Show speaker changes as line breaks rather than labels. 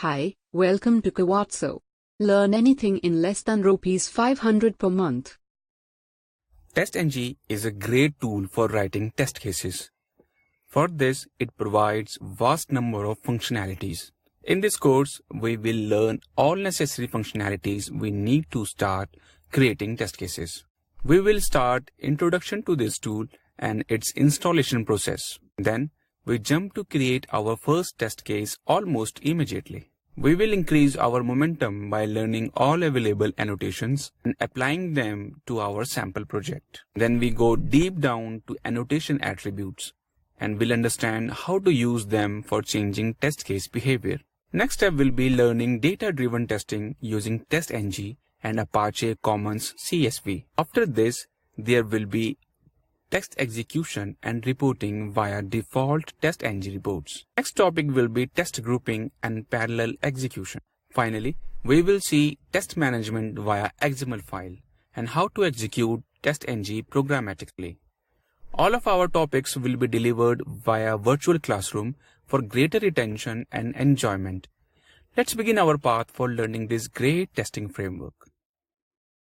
Hi, welcome to Kawatso. Learn anything in less than rupees 500 per month.
Testng is a great tool for writing test cases. For this, it provides vast number of functionalities. In this course, we will learn all necessary functionalities we need to start creating test cases. We will start introduction to this tool and its installation process. Then, we jump to create our first test case almost immediately. We will increase our momentum by learning all available annotations and applying them to our sample project. Then we go deep down to annotation attributes and will understand how to use them for changing test case behavior. Next step will be learning data-driven testing using Testng and Apache Commons CSV. After this, there will be text execution and reporting via default Testng reports. Next topic will be test grouping and parallel execution. Finally, we will see test management via XML file and how to execute Testng programmatically. All of our topics will be delivered via virtual classroom for greater retention and enjoyment. Let's begin our path for learning this great testing framework.